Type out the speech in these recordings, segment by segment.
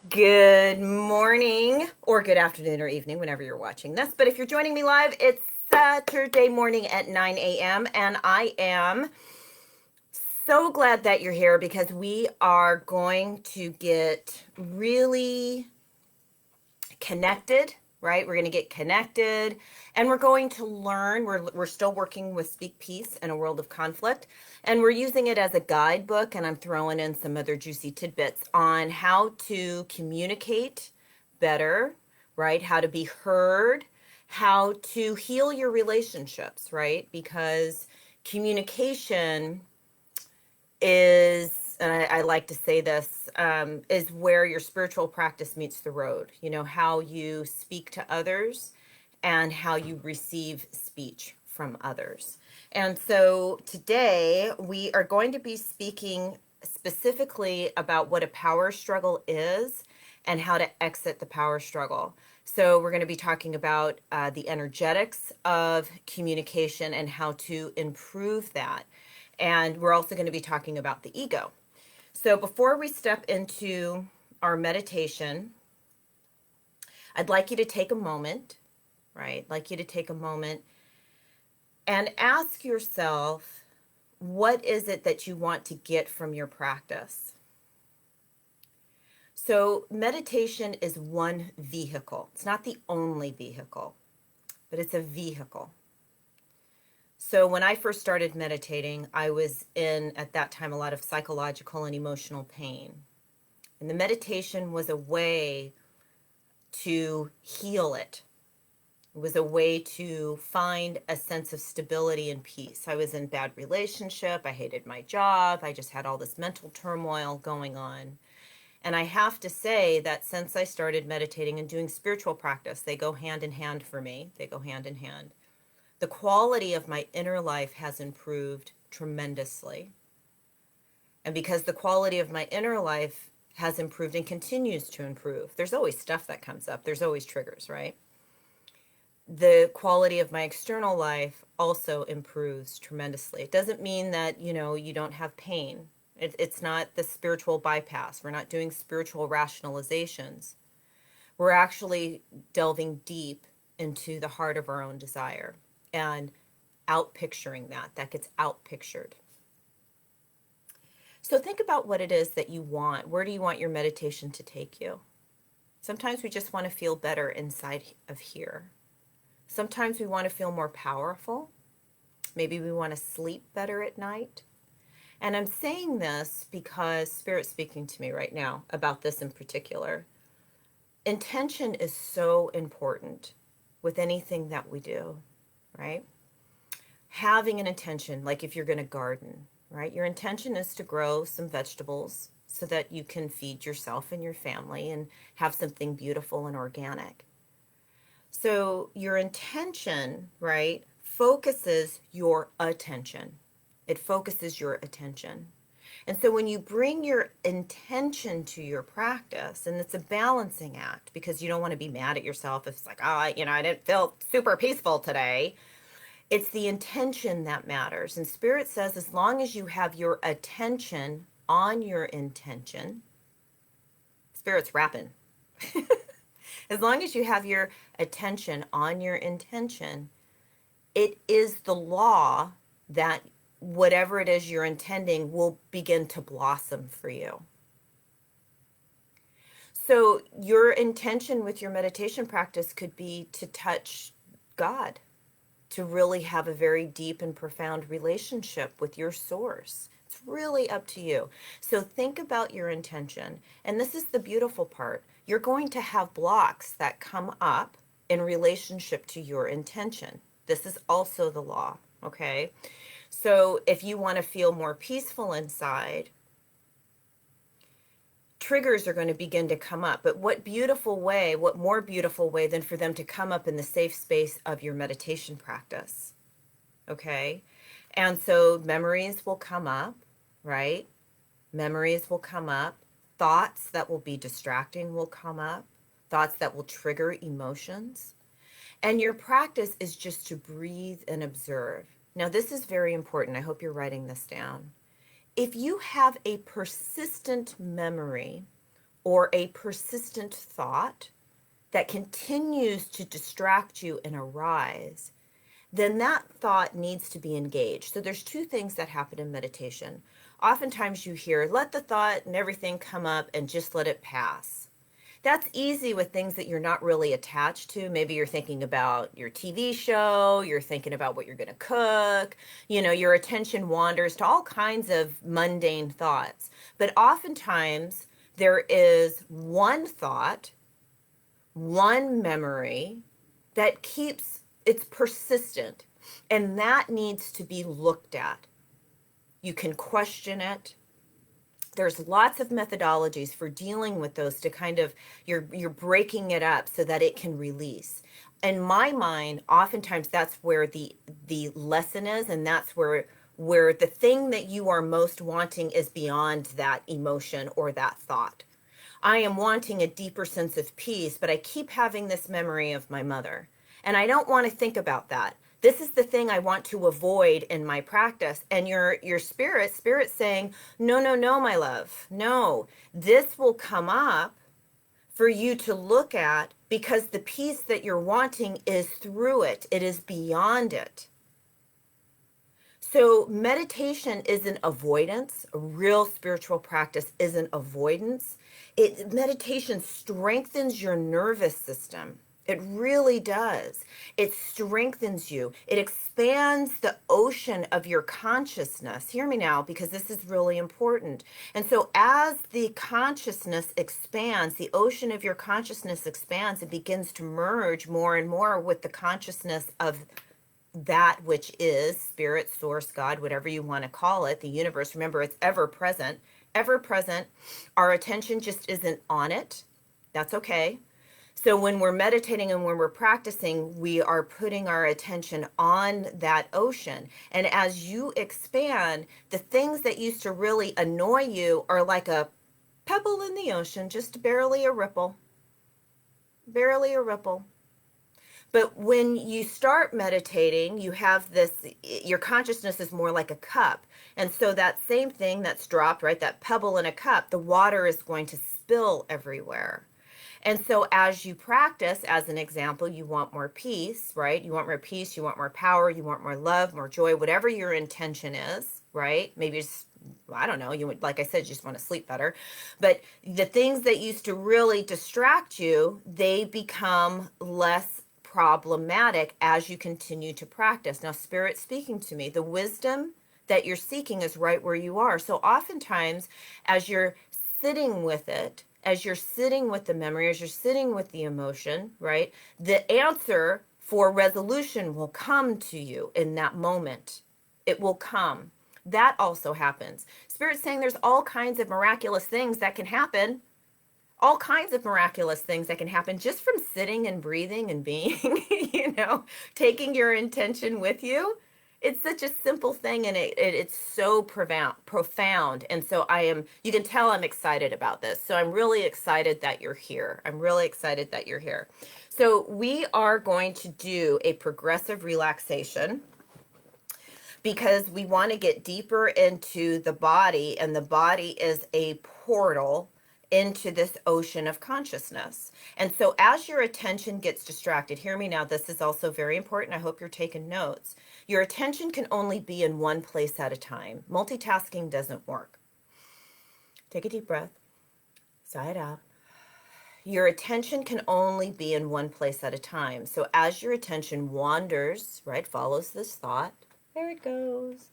Good morning, or good afternoon, or evening, whenever you're watching this. But if you're joining me live, it's Saturday morning at 9 a.m. And I am so glad that you're here because we are going to get really connected, right? We're going to get connected and we're going to learn. We're still working with Speak Peace in a World of Conflict, and we're using it as a guidebook. And I'm throwing in some other juicy tidbits on how to communicate better, right? How to be heard, how to heal your relationships, right? Because communication is, and I like to say this, is where your spiritual practice meets the road. You know, how you speak to others and how you receive speech from others. And so today we are going to be speaking specifically about what a power struggle is and how to exit the power struggle. So we're going to be talking about the energetics of communication and how to improve that. And we're also going to be talking about the ego. So before we step into our meditation, I'd like you to take a moment, right? I'd like you to take a moment and ask yourself, what is it that you want to get from your practice? So meditation is one vehicle. It's not the only vehicle, but it's a vehicle. So when I first started meditating, I was in, at that time, a lot of psychological and emotional pain. And the meditation was a way to heal it. It was a way to find a sense of stability and peace. I was in a bad relationship. I hated my job. I just had all this mental turmoil going on. And I have to say that since I started meditating and doing spiritual practice, they go hand in hand for me. They go hand in hand. The quality of my inner life has improved tremendously. And because the quality of my inner life has improved and continues to improve, there's always stuff that comes up. There's always triggers, right? The quality of my external life also improves tremendously. It doesn't mean that, you don't have pain. It's not the spiritual bypass. We're not doing spiritual rationalizations. We're actually delving deep into the heart of our own desire and out picturing that gets out pictured. So think about what it is that you want. Where do you want your meditation to take you? Sometimes we just want to feel better inside of here. Sometimes we want to feel more powerful. Maybe we want to sleep better at night. And I'm saying this because Spirit's speaking to me right now about this in particular. Intention is so important with anything that we do, right? Having an intention, like if you're going to garden, right? Your intention is to grow some vegetables so that you can feed yourself and your family and have something beautiful and organic. So your intention, right, focuses your attention. It focuses your attention. And so when you bring your intention to your practice, and it's a balancing act because you don't want to be mad at yourself if it's like, oh, I didn't feel super peaceful today. It's the intention that matters. And Spirit says as long as you have your attention on your intention, Spirit's rapping. As long as you have your attention on your intention, it is the law that whatever it is you're intending will begin to blossom for you. So your intention with your meditation practice could be to touch God, to really have a very deep and profound relationship with your source. It's really up to you. So think about your intention. And this is the beautiful part. You're going to have blocks that come up in relationship to your intention. This is also the law, okay? So if you want to feel more peaceful inside, triggers are going to begin to come up. But what more beautiful way than for them to come up in the safe space of your meditation practice? Okay? And so memories will come up, right? Memories will come up. Thoughts that will be distracting will come up. Thoughts that will trigger emotions. And your practice is just to breathe and observe. Now, this is very important. I hope you're writing this down. If you have a persistent memory or a persistent thought that continues to distract you and arise, then that thought needs to be engaged. So there's two things that happen in meditation. Oftentimes you hear, let the thought and everything come up and just let it pass. That's easy with things that you're not really attached to. Maybe you're thinking about your TV show, you're thinking about what you're going to cook, your attention wanders to all kinds of mundane thoughts. But oftentimes there is one thought, one memory that it's persistent, and that needs to be looked at. You can question it. There's lots of methodologies for dealing with those to kind of, you're breaking it up so that it can release. In my mind, oftentimes that's where the lesson is, and that's where the thing that you are most wanting is beyond that emotion or that thought. I am wanting a deeper sense of peace, but I keep having this memory of my mother, and I don't want to think about that. This is the thing I want to avoid in my practice. And your spirit's saying, no, no, no, my love, no, this will come up for you to look at, because the peace that you're wanting is through it. It is beyond it. So meditation isn't avoidance. A real spiritual practice isn't avoidance. Meditation strengthens your nervous system. It really does. It strengthens you. It expands the ocean of your consciousness. Hear me now, because this is really important. And so as the consciousness expands, the ocean of your consciousness expands, it begins to merge more and more with the consciousness of that which is spirit, source, God, whatever you want to call it, the universe. Remember, it's ever present, ever present. Our attention just isn't on it. That's okay. So when we're meditating and when we're practicing, we are putting our attention on that ocean. And as you expand, the things that used to really annoy you are like a pebble in the ocean, just barely a ripple. Barely a ripple. But when you start meditating, you have this, your consciousness is more like a cup. And so that same thing that's dropped, right, that pebble in a cup, the water is going to spill everywhere. And so as you practice, as an example, you want more peace, right? You want more peace, you want more power, you want more love, more joy, whatever your intention is, right? Maybe just, I don't know, you would, like I said, you just want to sleep better. But the things that used to really distract you, they become less problematic as you continue to practice. Now, Spirit's speaking to me. The wisdom that you're seeking is right where you are. So oftentimes, as you're sitting with it, as you're sitting with the memory, as you're sitting with the emotion, right, the answer for resolution will come to you in that moment. It will come. That also happens. Spirit's saying there's all kinds of miraculous things that can happen. All kinds of miraculous things that can happen just from sitting and breathing and being, taking your intention with you. It's such a simple thing, and it's so profound. And so you can tell I'm excited about this. So I'm really excited that you're here. I'm really excited that you're here. So we are going to do a progressive relaxation because we want to get deeper into the body, and the body is a portal into this ocean of consciousness. And so as your attention gets distracted, hear me now, this is also very important. I hope you're taking notes. Your attention can only be in one place at a time. Multitasking doesn't work. Take a deep breath. Sigh it out. Your attention can only be in one place at a time. So as your attention wanders, right, follows this thought, there it goes.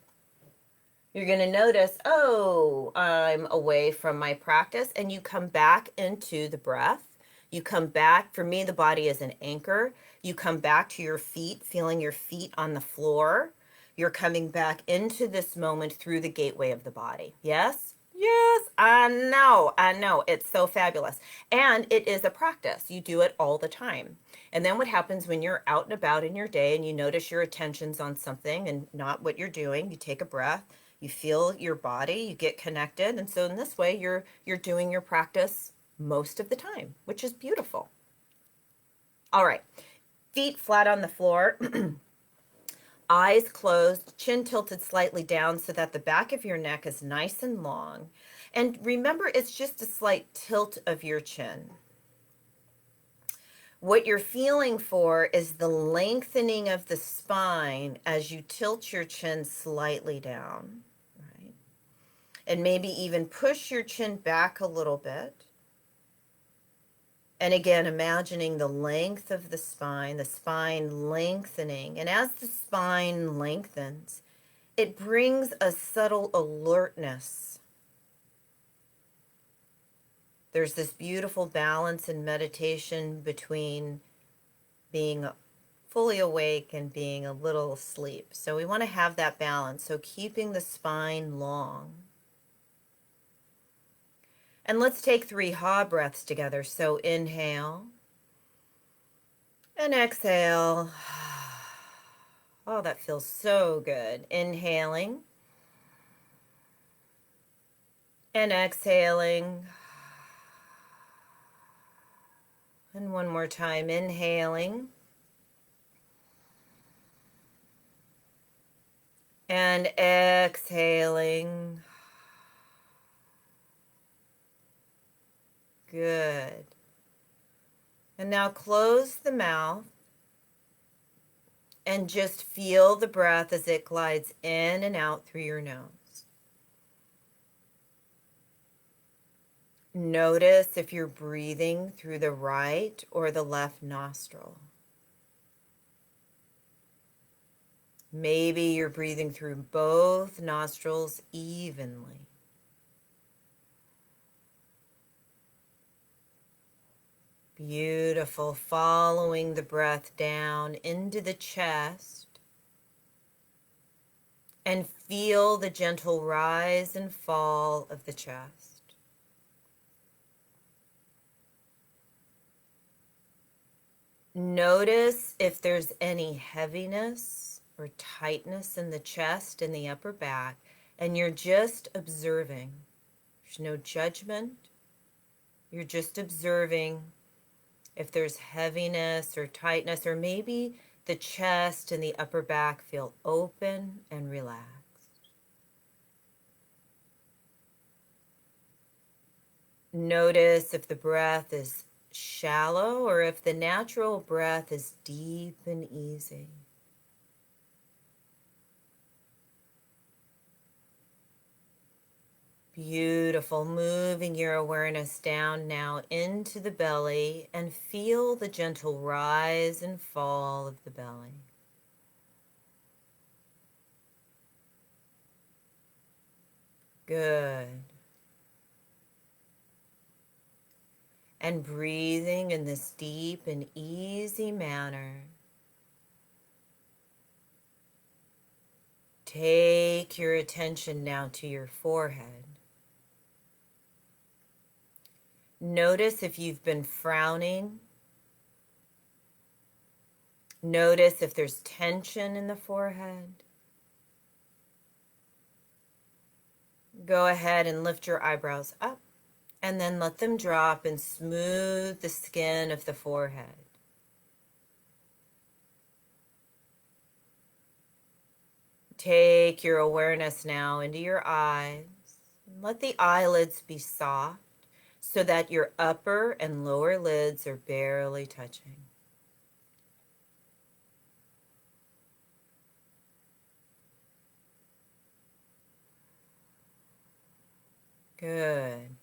You're going to notice, oh, I'm away from my practice, and you come back into the breath. You come back. For me, the body is an anchor. You come back to your feet, feeling your feet on the floor. You're coming back into this moment through the gateway of the body. Yes? Yes, I know. It's so fabulous. And it is a practice. You do it all the time. And then what happens when you're out and about in your day and you notice your attention's on something and not what you're doing, you take a breath. You feel your body, you get connected. And so in this way, you're doing your practice most of the time, which is beautiful. All right, feet flat on the floor, eyes closed, chin tilted slightly down so that the back of your neck is nice and long. And remember, it's just a slight tilt of your chin. What you're feeling for is the lengthening of the spine as you tilt your chin slightly down, right? And maybe even push your chin back a little bit. And again, imagining the length of the spine lengthening. And as the spine lengthens, it brings a subtle alertness. There's this beautiful balance in meditation between being fully awake and being a little asleep. So we want to have that balance. So keeping the spine long. And let's take 3 ha breaths together. So inhale and exhale. Oh, that feels so good. Inhaling and exhaling. And one more time, inhaling and exhaling. Good. And now close the mouth and just feel the breath as it glides in and out through your nose. Notice if you're breathing through the right or the left nostril. Maybe you're breathing through both nostrils evenly. Beautiful. Following the breath down into the chest. And feel the gentle rise and fall of the chest. Notice if there's any heaviness or tightness in the chest and the upper back, and you're just observing. There's no judgment. You're just observing if there's heaviness or tightness, or maybe the chest and the upper back feel open and relaxed. Notice if the breath is shallow or if the natural breath is deep and easy. Beautiful. Moving your awareness down now into the belly and feel the gentle rise and fall of the belly. Good. And breathing in this deep and easy manner. Take your attention now to your forehead. Notice if you've been frowning. Notice if there's tension in the forehead. Go ahead and lift your eyebrows up and then let them drop and smooth the skin of the forehead. Take your awareness now into your eyes. Let the eyelids be soft so that your upper and lower lids are barely touching. Good.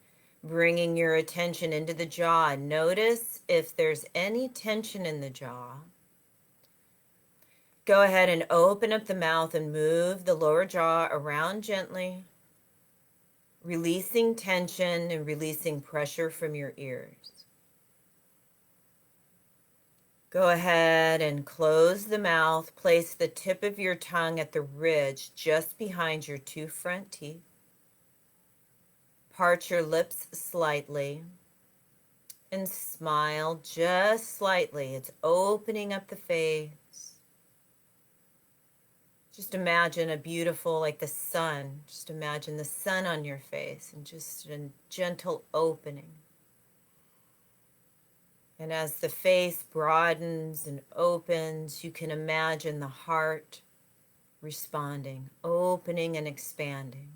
Bringing your attention into the jaw. Notice if there's any tension in the jaw. Go ahead and open up the mouth and move the lower jaw around gently, releasing tension and releasing pressure from your ears. Go ahead and close the mouth. Place the tip of your tongue at the ridge just behind your 2 front teeth. Part your lips slightly and smile just slightly. It's opening up the face. Just imagine a beautiful, like the sun. Just imagine the sun on your face and just a gentle opening. And as the face broadens and opens, you can imagine the heart responding, opening and expanding.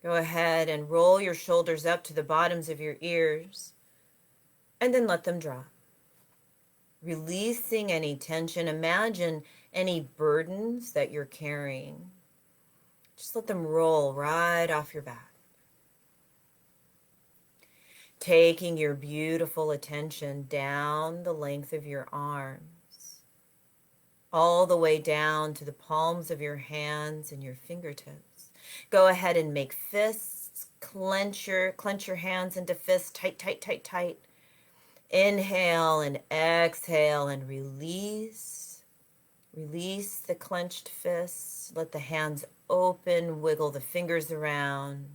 Go ahead and roll your shoulders up to the bottoms of your ears and then let them drop. Releasing any tension. Imagine any burdens that you're carrying. Just let them roll right off your back. Taking your beautiful attention down the length of your arms, all the way down to the palms of your hands and your fingertips. Go ahead and make fists. Clench your hands into fists. Tight, tight, tight, tight. Inhale and exhale and release. Release the clenched fists. Let the hands open. Wiggle the fingers around.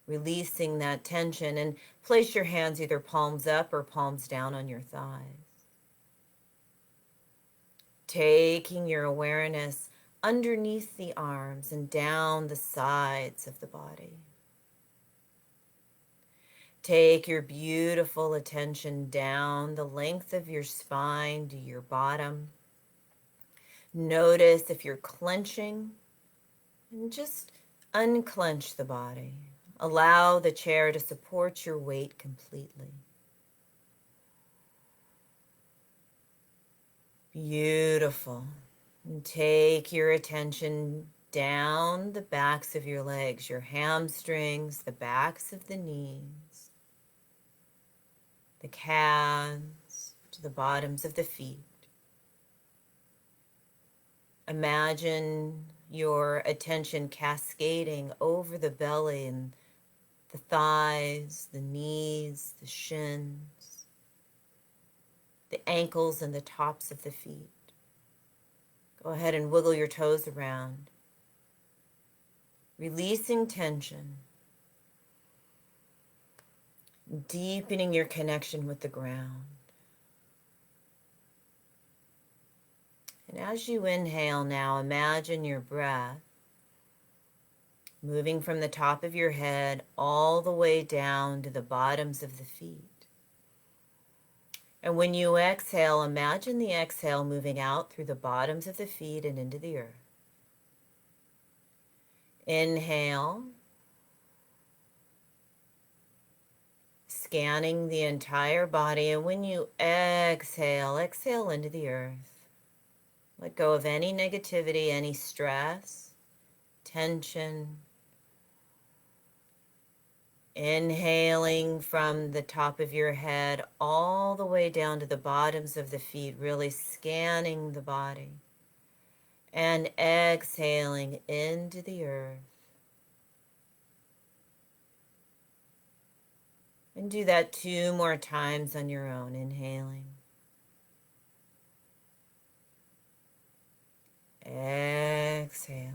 Releasing that tension, and place your hands either palms up or palms down on your thighs. Taking your awareness underneath the arms and down the sides of the body. Take your beautiful attention down the length of your spine to your bottom. Notice if you're clenching, and just unclench the body. Allow the chair to support your weight completely. Beautiful. And take your attention down the backs of your legs, your hamstrings, the backs of the knees, the calves, to the bottoms of the feet. Imagine your attention cascading over the belly and the thighs, the knees, the shins, the ankles and the tops of the feet. Go ahead and wiggle your toes around, releasing tension, deepening your connection with the ground. And as you inhale now, imagine your breath moving from the top of your head all the way down to the bottoms of the feet. And when you exhale, imagine the exhale moving out through the bottoms of the feet and into the earth. Inhale, scanning the entire body, and when you exhale, exhale into the earth. Let go of any negativity, any stress, tension. Inhaling from the top of your head all the way down to the bottoms of the feet, really scanning the body. And exhaling into the earth. And do that 2 more times on your own, inhaling. Exhaling.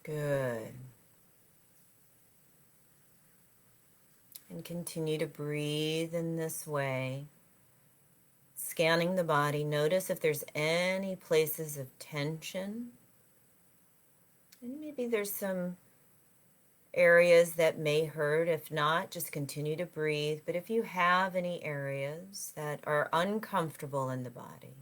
Good. And continue to breathe in this way. Scanning the body, notice if there's any places of tension. And maybe there's some areas that may hurt. If not, just continue to breathe. But if you have any areas that are uncomfortable in the body,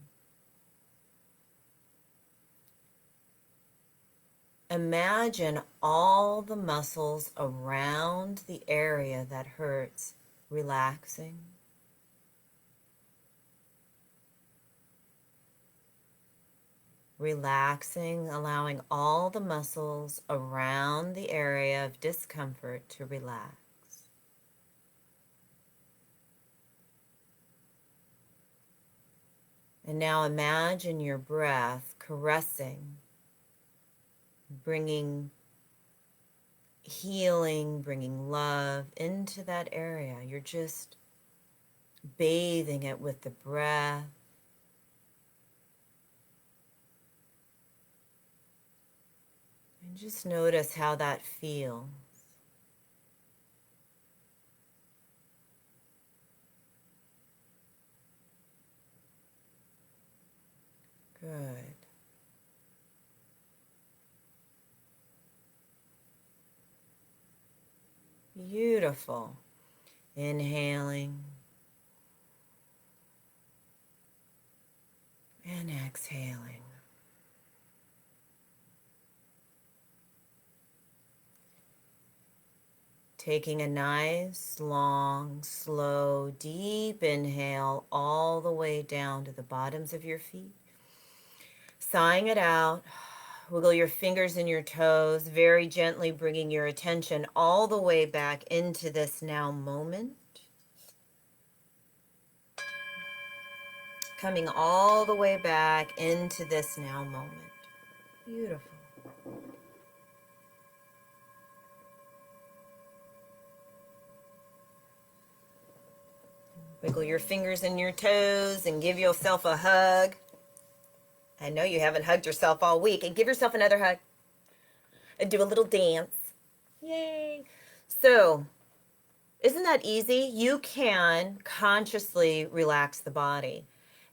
imagine all the muscles around the area that hurts relaxing. Relaxing, allowing all the muscles around the area of discomfort to relax. And now imagine your breath caressing, bringing healing, bringing love into that area. You're just bathing it with the breath. And just notice how that feels. Good. Beautiful. Inhaling and exhaling. Taking a nice, long, slow, deep inhale all the way down to the bottoms of your feet. Sighing it out. Wiggle your fingers and your toes, very gently bringing your attention all the way back into this now moment. Coming all the way back into this now moment. Beautiful. Wiggle your fingers and your toes and give yourself a hug. I know you haven't hugged yourself all week. And give yourself another hug. And do a little dance. Yay. So, isn't that easy? You can consciously relax the body.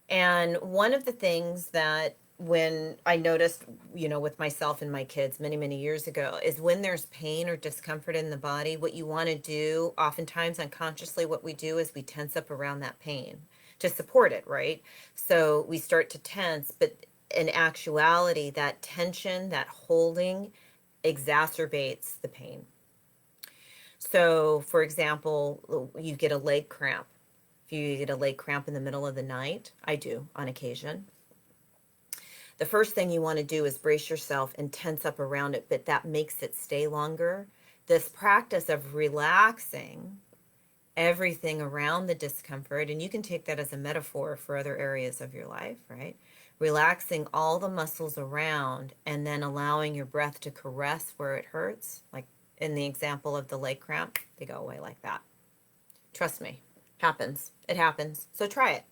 And one of the things that when I noticed, with myself and my kids many, many years ago, is when there's pain or discomfort in the body, what you want to do, oftentimes unconsciously, what we do is we tense up around that pain to support it, right? So we start to tense, but in actuality, that tension, that holding exacerbates the pain. So, for example, you get a leg cramp. If you get a leg cramp in the middle of the night, I do on occasion. The first thing you want to do is brace yourself and tense up around it, but that makes it stay longer. This practice of relaxing everything around the discomfort, and you can take that as a metaphor for other areas of your life, right? Relaxing all the muscles around and then allowing your breath to caress where it hurts, like in the example of the leg cramp, they go away like that. Trust me, happens. It happens. So try it.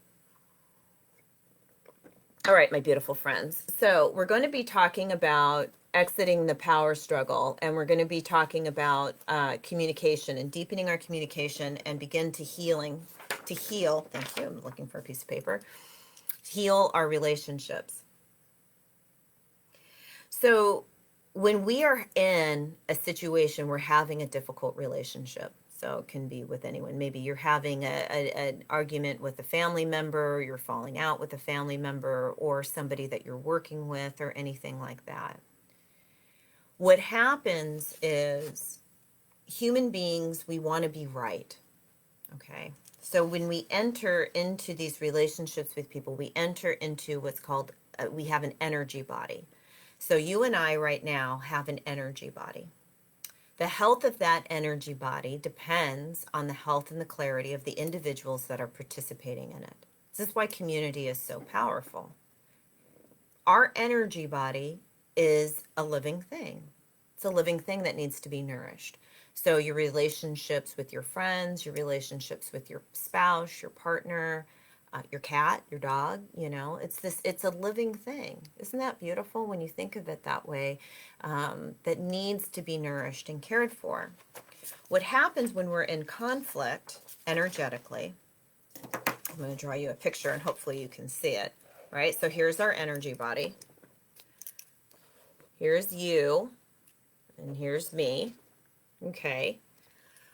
All right, my beautiful friends. So we're going to be talking about exiting the power struggle, and we're going to be talking about communication and deepening our communication and begin to heal. Thank you. I'm looking for a piece of paper. Heal our relationships. So when we are in a situation, we're having a difficult relationship. So it can be with anyone. Maybe you're having an argument with a family member, you're falling out with a family member, or somebody that you're working with, or anything like that. What happens is human beings, we want to be right. Okay. So when we enter into these relationships with people, we enter into what's called, we have an energy body. So you and I right now have an energy body. The health of that energy body depends on the health and the clarity of the individuals that are participating in it. This is why community is so powerful. Our energy body is a living thing. It's a living thing that needs to be nourished. So your relationships with your friends, your relationships with your spouse, your partner, your cat, your dog, it's a living thing. Isn't that beautiful when you think of it that way? That needs to be nourished and cared for. What happens when we're in conflict energetically, I'm going to draw you a picture and hopefully you can see it, right? So here's our energy body. Here's you, and here's me. Okay.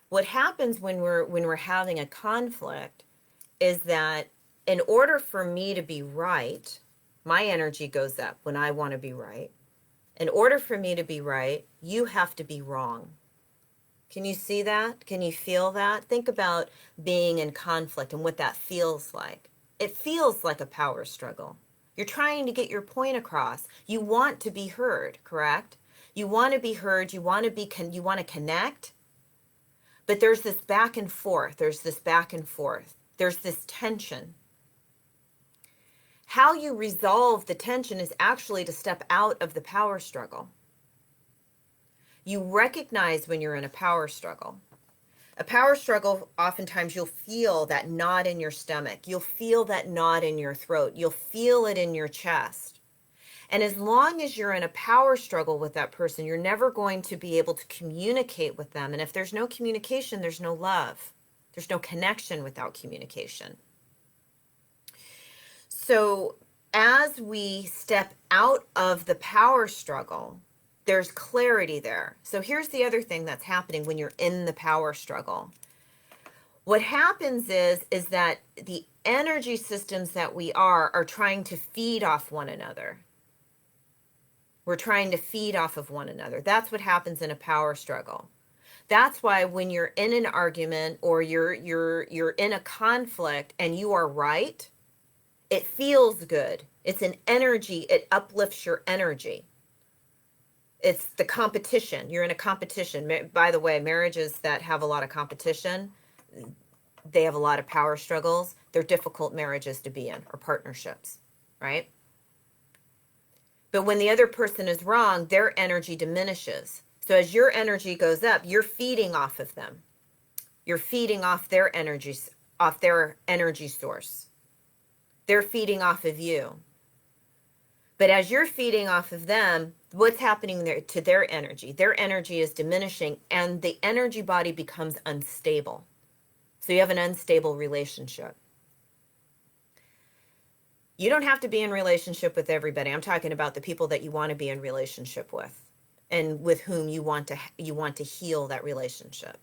What happens when we're having a conflict is that in order for me to be right, my energy goes up when I want to be right. In order for me to be right, you have to be wrong. Can you see that? Can you feel that? Think about being in conflict and what that feels like. It feels like a power struggle. You're trying to get your point across. You want to be heard, correct? You want to be heard. You want to connect. But there's this back and forth. There's this back and forth. There's this tension. How you resolve the tension is actually to step out of the power struggle. You recognize when you're in a power struggle. A power struggle, oftentimes you'll feel that knot in your stomach. You'll feel that knot in your throat. You'll feel it in your chest. And as long as you're in a power struggle with that person, you're never going to be able to communicate with them. And if there's no communication, there's no love. There's no connection without communication. So as we step out of the power struggle, There's clarity there. So here's the other thing that's happening when you're in the power struggle. What happens is that the energy systems that we are trying to feed off one another. We're trying to feed off of one another. That's what happens in a power struggle. That's why when you're in an argument or you're in a conflict and you are right, it feels good. It's an energy. It uplifts your energy. It's the competition. You're in a competition. By the way, marriages that have a lot of competition, they have a lot of power struggles. They're difficult marriages to be in, or partnerships, right? But when the other person is wrong, their energy diminishes. So as your energy goes up, you're feeding off of them. You're feeding off their energies, off their energy source. They're feeding off of you. But as you're feeding off of them, what's happening there to their energy? Their energy is diminishing and the energy body becomes unstable. So you have an unstable relationship. You don't have to be in relationship with everybody. I'm talking about the people that you want to be in relationship with and with whom you want to heal that relationship.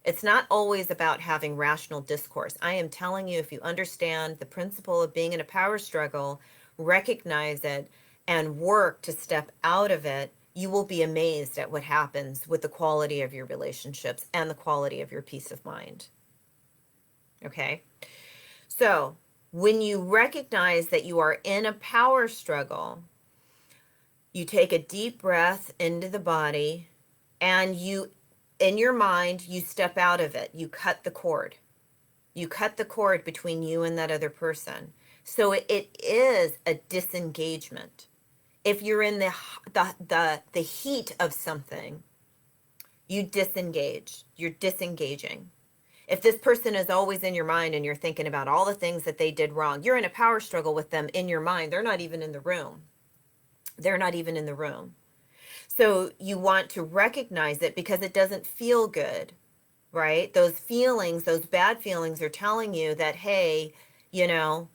It's not always about having rational discourse. I am telling you, if you understand the principle of being in a power struggle, recognize it, and work to step out of it, you will be amazed at what happens with the quality of your relationships and the quality of your peace of mind. Okay? So, when you recognize that you are in a power struggle, you take a deep breath into the body and you, in your mind, you step out of it. You cut the cord. You cut the cord between you and that other person. So it is a disengagement. If you're in the heat of something, you disengage. You're disengaging. If this person is always in your mind and you're thinking about all the things that they did wrong, you're in a power struggle with them in your mind. They're not even in the room. They're not even in the room. So you want to recognize it because it doesn't feel good, right? Those feelings, those bad feelings are telling you that, hey, you know,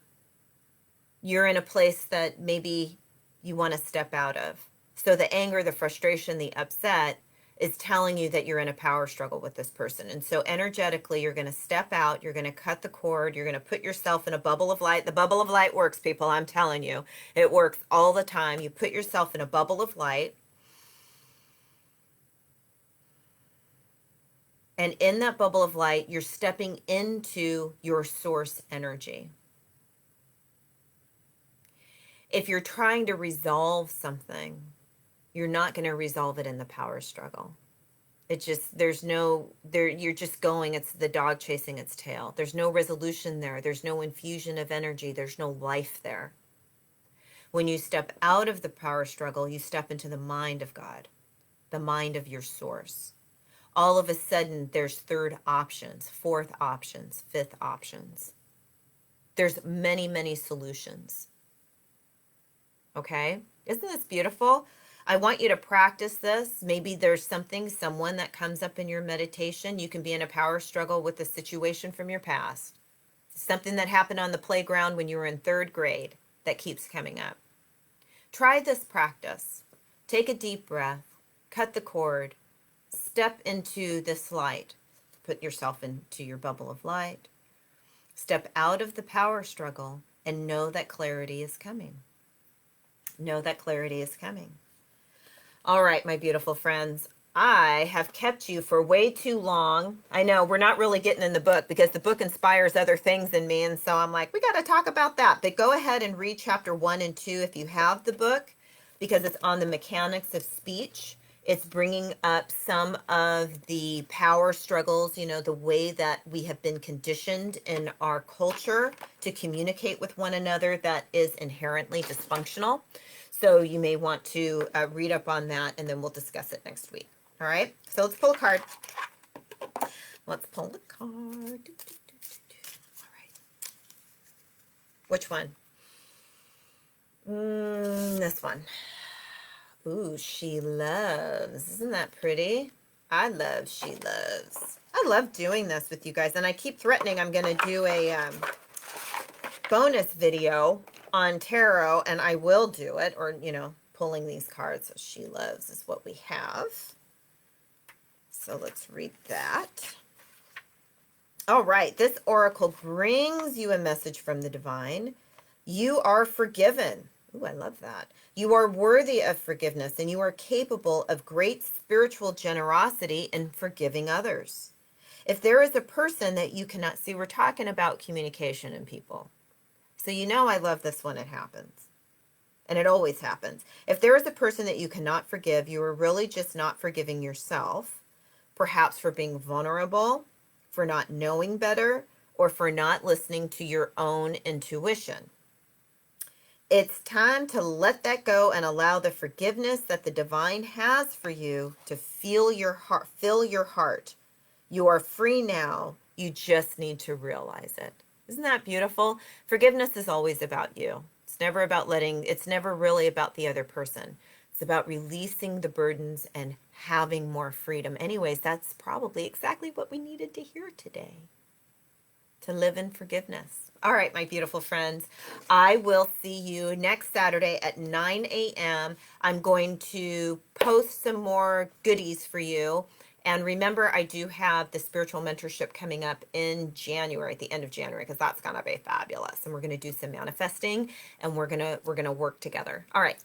you're in a place that maybe you want to step out of. So the anger, the frustration, the upset is telling you that you're in a power struggle with this person. And so energetically, you're going to step out, you're going to cut the cord, you're going to put yourself in a bubble of light. The bubble of light works, people, I'm telling you. It works all the time. You put yourself in a bubble of light. And in that bubble of light, you're stepping into your source energy. If you're trying to resolve something, you're not going to resolve it in the power struggle. It just, you're just going, it's the dog chasing its tail. There's no resolution there. There's no infusion of energy. There's no life there. When you step out of the power struggle, you step into the mind of God, the mind of your source. All of a sudden, there's third options, fourth options, fifth options. There's many, many solutions. Okay? Isn't this beautiful? I want you to practice this. Maybe there's someone that comes up in your meditation. You can be in a power struggle with a situation from your past. Something that happened on the playground when you were in 3rd grade that keeps coming up. Try this practice. Take a deep breath. Cut the cord. Step into this light. Put yourself into your bubble of light. Step out of the power struggle and know that clarity is coming. Know that clarity is coming. All right, my beautiful friends, I have kept you for way too long. I know we're not really getting in the book because the book inspires other things in me. And so I'm like, we got to talk about that. But go ahead and read chapter 1 and 2 if you have the book, because it's on the mechanics of speech. It's bringing up some of the power struggles, you know, the way that we have been conditioned in our culture to communicate with one another that is inherently dysfunctional. So you may want to read up on that, and then we'll discuss it next week. All right? So let's pull a card. Let's pull the card. All right. Which one? This one. Ooh, she loves. Isn't that pretty? I love she loves. I love doing this with you guys, and I keep threatening I'm going to do a bonus video on tarot, and I will do it, or, you know, pulling these cards. She Loves is what we have. So let's read that. All right, this oracle brings you a message from the divine. You are forgiven. Ooh, I love that. You are worthy of forgiveness, and you are capable of great spiritual generosity in forgiving others. If there is a person that you cannot see, we're talking about communication and people. So you know I love this when it happens. And it always happens. If there is a person that you cannot forgive, you are really just not forgiving yourself, perhaps for being vulnerable, for not knowing better, or for not listening to your own intuition. It's time to let that go and allow the forgiveness that the divine has for you to fill your heart. You are free now. You just need to realize it. Isn't that beautiful? Forgiveness is always about you. It's never really about the other person. It's about releasing the burdens and having more freedom. Anyways, that's probably exactly what we needed to hear today. To live in forgiveness. All right, my beautiful friends. I will see you next Saturday at 9 a.m. I'm going to post some more goodies for you. And remember, I do have the spiritual mentorship coming up in January, at the end of January, because that's going to be fabulous. And we're going to do some manifesting, and we're going to work together. All right.